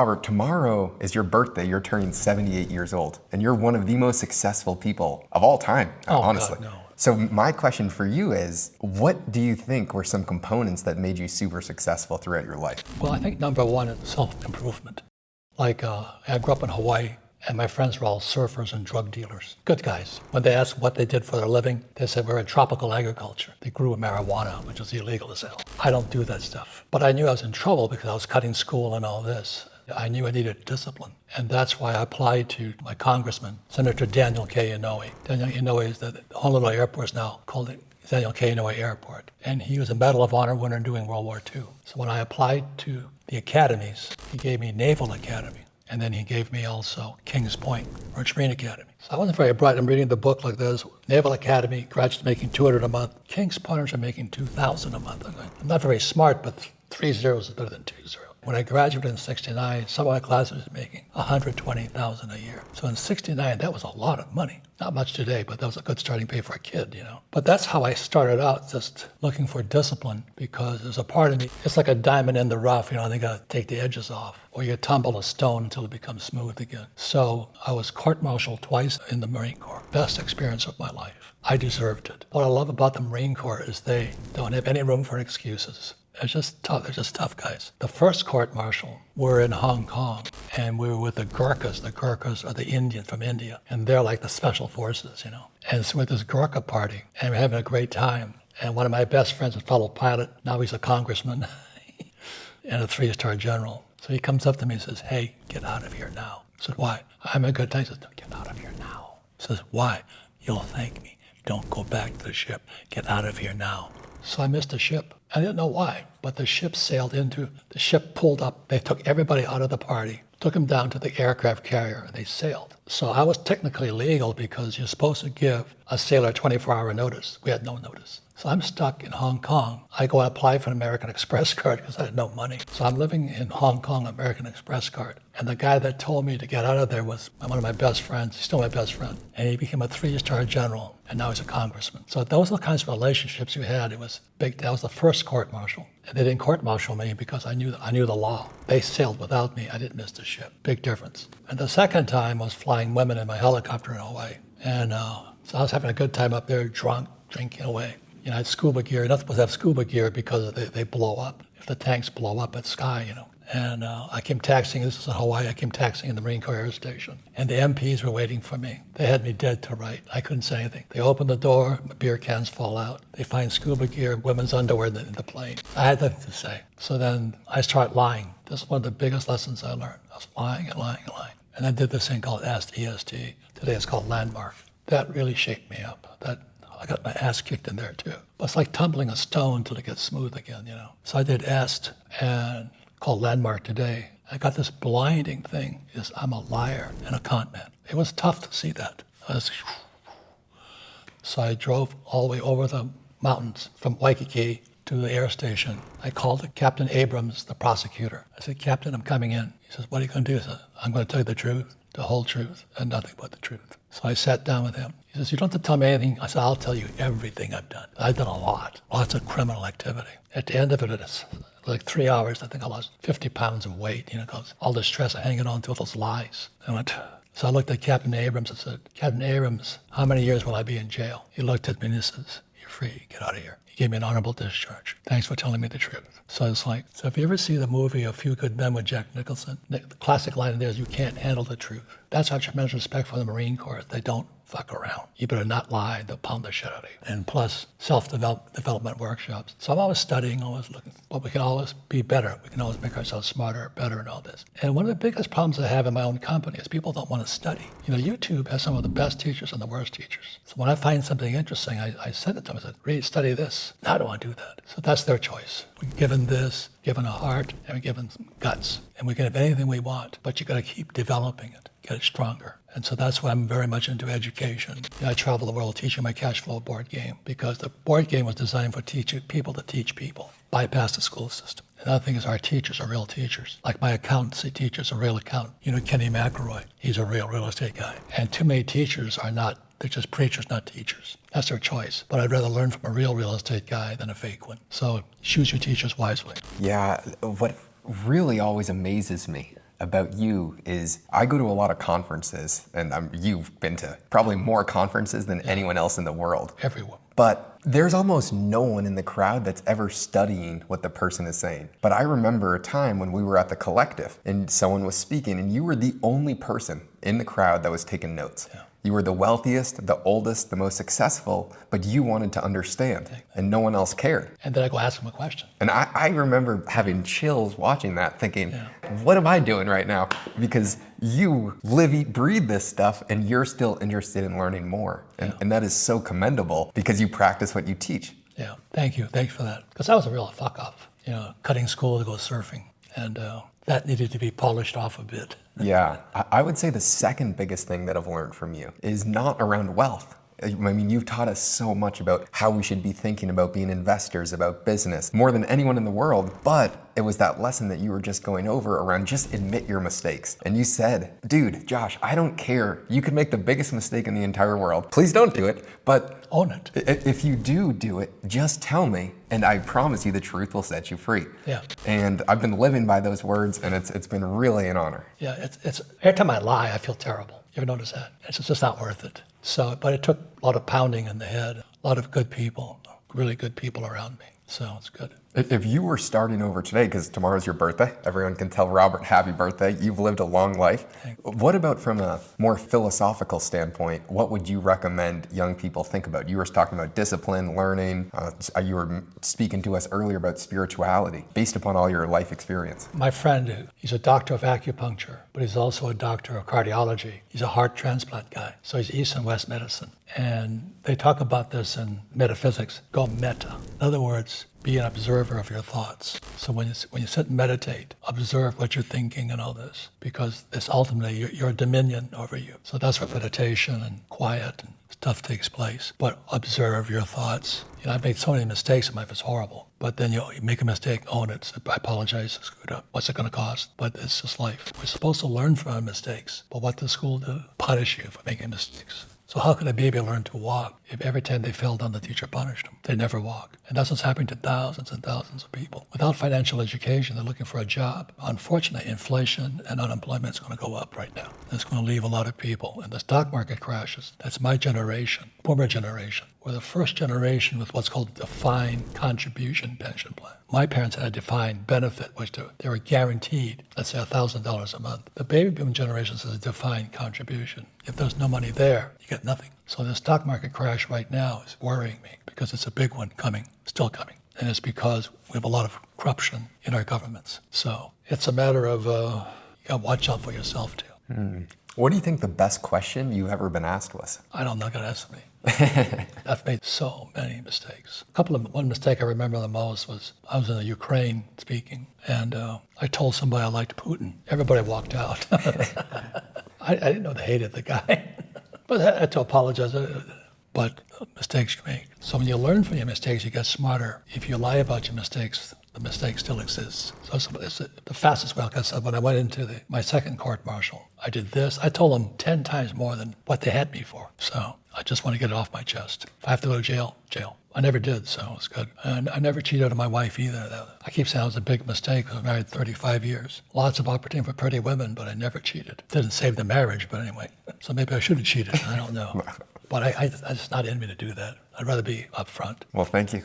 Robert, tomorrow is your birthday. You're turning 78 years old, and you're one of the most successful people of all time, honestly. God, no. So my question for you is, what do you think were some components that made you super successful throughout your life? Well, I think number one is self-improvement. Like, I grew up in Hawaii, and my friends were all surfers and drug dealers. Good guys. When they asked what they did for their living, they said we're in tropical agriculture. They grew marijuana, which is illegal as hell. I don't do that stuff. But I knew I was in trouble because I was cutting school and all this. I knew I needed discipline. And that's why I applied to my congressman, Senator Daniel K. Inouye. Daniel Inouye is the Honolulu Airport is now called it Daniel K. Inouye Airport. And he was a Medal of Honor winner during World War II. So when I applied to the academies, he gave me Naval Academy. And then he gave me also Kings Point, Merchant Marine Academy. So I wasn't very bright. I'm reading the book like this. Naval Academy, graduates making $200 a month. Kings Pointers are making $2,000 a month. I'm not very smart, but 3 zeros is better than 2 zeros. When I graduated in '69, some of my classes were making $120,000 a year. So in '69, that was a lot of money. Not much today, but that was a good starting pay for a kid, you know. But that's how I started out, just looking for discipline, because there's a part of me, it's like a diamond in the rough, you know, they gotta take the edges off, or you tumble a stone until it becomes smooth again. So I was court-martialed twice in the Marine Corps. Best experience of my life. I deserved it. What I love about the Marine Corps is they don't have any room for excuses. It's just tough. They're just tough guys. The first court-martial, we're in Hong Kong, and we were with the Gurkhas. The Gurkhas are the Indians from India, and they're like the special forces, you know. And so we're at this Gurkha party, and we're having a great time. And one of my best friends, a fellow pilot, now he's a congressman and a 3-star general. So he comes up to me and says, "Hey, get out of here now." I said, "Why?" "I'm in good time." He says, "Get out of here now." He says, "Why?" "You'll thank me. Don't go back to the ship. Get out of here now." So I missed the ship. I didn't know why, but the ship pulled up. They took everybody out of the party, took them down to the aircraft carrier, and they sailed. So I was technically legal because you're supposed to give a sailor 24-hour notice. We had no notice. So I'm stuck in Hong Kong. I go and apply for an American Express card because I had no money. So I'm living in Hong Kong, American Express card. And the guy that told me to get out of there was one of my best friends. He's still my best friend. And he became a 3-star general, and now he's a congressman. So those are the kinds of relationships we had. It was big. That was the first court-martial. And they didn't court-martial me because I knew the law. They sailed without me. I didn't miss the ship. Big difference. And the second time was flying women in my helicopter in Hawaii. And so I was having a good time up there, drunk, drinking away. You know, I had scuba gear. You're not supposed to have scuba gear because they blow up. If the tanks blow up at sky, you know. And I came taxiing, this is in Hawaii, I came taxiing in the Marine Corps Air Station. And the MPs were waiting for me. They had me dead to right. I couldn't say anything. They open the door, beer cans fall out. They find scuba gear, women's underwear in the plane. I had nothing to say. So then I start lying. This is one of the biggest lessons I learned. I was lying and lying and lying. And I did this thing called EST. Today it's called Landmark. That really shaped me up. I got my ass kicked in there too. But it's like tumbling a stone till it gets smooth again, you know. So I did EST and called Landmark today. I got this blinding thing, is I'm a liar and a con man. It was tough to see that. So I drove all the way over the mountains from Waikiki to the air station. I called Captain Abrams, the prosecutor. I said, "Captain, I'm coming in." He says, "What are you going to do?" I said, "I'm going to tell you the truth, the whole truth, and nothing but the truth." So I sat down with him. He says, "You don't have to tell me anything." I said, "I'll tell you everything I've done. I've done a lot, lots of criminal activity." At the end of it, it's like 3 hours. I think I lost 50 pounds of weight, you know, because all the stress of hanging on to all those lies. So I looked at Captain Abrams and said, "Captain Abrams, how many years will I be in jail?" He looked at me and he says, "You're free, get out of here." He gave me an honorable discharge. "Thanks for telling me the truth." So it's like, so if you ever see the movie A Few Good Men with Jack Nicholson, the classic line in there is, "You can't handle the truth." That's our tremendous respect for the Marine Corps. They don't fuck around. You better not lie, they'll pound the shit out of you. And plus, self-development workshops. So I'm always studying, always looking, but we can always be better. We can always make ourselves smarter, better, and all this. And one of the biggest problems I have in my own company is people don't want to study. You know, YouTube has some of the best teachers and the worst teachers. So when I find something interesting, I send it to them. I said, "Read, study this." No, I don't want to do that. So that's their choice. We're given this, given a heart, and we're given some guts. And we can have anything we want, but you got to keep developing it, get it stronger. And so that's why I'm very much into education. You know, I travel the world teaching my cash flow board game because the board game was designed for people to teach people, bypass the school system. Another thing is our teachers are real teachers. Like my accountancy teacher's a real accountant. You know, Kenny McElroy, he's a real estate guy. And too many teachers are not, they're just preachers, not teachers. That's their choice. But I'd rather learn from a real estate guy than a fake one. So choose your teachers wisely. Yeah, what really always amazes me about you is I go to a lot of conferences, and you've been to probably more conferences than anyone else in the world. Everyone. But there's almost no one in the crowd that's ever studying what the person is saying. But I remember a time when we were at the Collective and someone was speaking, and you were the only person in the crowd that was taking notes. Yeah. You were the wealthiest, the oldest, the most successful, but you wanted to understand, and no one else cared. And then I go ask him a question. And I remember having chills watching that, thinking, what am I doing right now? Because you live, eat, breathe this stuff, and you're still interested in learning more. And that is so commendable because you practice what you teach. Yeah, thank you. Thanks for that. Because I was a real fuck off, cutting school to go surfing. And that needed to be polished off a bit. Yeah, I would say the second biggest thing that I've learned from you is not around wealth. I mean, you've taught us so much about how we should be thinking about being investors, about business, more than anyone in the world. But it was that lesson that you were just going over around just admit your mistakes. And you said, dude, Josh, I don't care. You could make the biggest mistake in the entire world. Please don't do it. But own it. If you do it, just tell me. And I promise you the truth will set you free. Yeah. And I've been living by those words, and it's been really an honor. Yeah, it's every time I lie, I feel terrible. You ever notice that? It's just not worth it. So, but it took a lot of pounding in the head, a lot of good people, really good people around me. So it's good. If you were starting over today, because tomorrow's your birthday, everyone can tell Robert happy birthday. You've lived a long life. What about from a more philosophical standpoint, what would you recommend young people think about? You were talking about discipline, learning. You were speaking to us earlier about spirituality based upon all your life experience. My friend, he's a doctor of acupuncture, but he's also a doctor of cardiology. He's a heart transplant guy. So he's East and West medicine. And they talk about this in metaphysics, go meta. In other words, be an observer of your thoughts. So when you sit and meditate, observe what you're thinking and all this, because it's ultimately your dominion over you. So that's where meditation and quiet and stuff takes place. But observe your thoughts. I've made so many mistakes in my life, it's horrible. But then you make a mistake, own it. I apologize, I screwed up. What's it going to cost? But it's just life. We're supposed to learn from our mistakes. But what does school do? Punish you for making mistakes. So how could a baby learn to walk if every time they fell down, the teacher punished them? They never walk. And that's what's happening to thousands and thousands of people. Without financial education, they're looking for a job. Unfortunately, inflation and unemployment is going to go up right now. It's going to leave a lot of people. And the stock market crashes. That's my generation, boomer generation. We're the first generation with what's called a defined contribution pension plan. My parents had a defined benefit, which they were guaranteed, let's say $1,000 a month. The baby boom generation has a defined contribution. If there's no money there, you get nothing. So the stock market crash right now is worrying me because it's a big one coming, still coming. And it's because we have a lot of corruption in our governments. So it's a matter of, you got to watch out for yourself too. What do you think the best question you've ever been asked was? I don't know, not going to ask me. I've made so many mistakes. One mistake I remember the most was I was in the Ukraine speaking, and I told somebody I liked Putin. Everybody walked out. I didn't know they hated the guy. But I had to apologize. But mistakes you make. So when you learn from your mistakes, you get smarter. If you lie about your mistakes, the mistake still exists. So it's the fastest way, like I said, when I went into my second court-martial, I did this. I told them 10 times more than what they had me for. So I just want to get it off my chest. If I have to go to jail, jail. I never did, so it's good. And I never cheated on my wife either. I keep saying it was a big mistake. I was married 35 years. Lots of opportunity for pretty women, but I never cheated. Didn't save the marriage, but anyway. So maybe I should have cheated. I don't know. But it's not in me to do that. I'd rather be upfront. Well, thank you.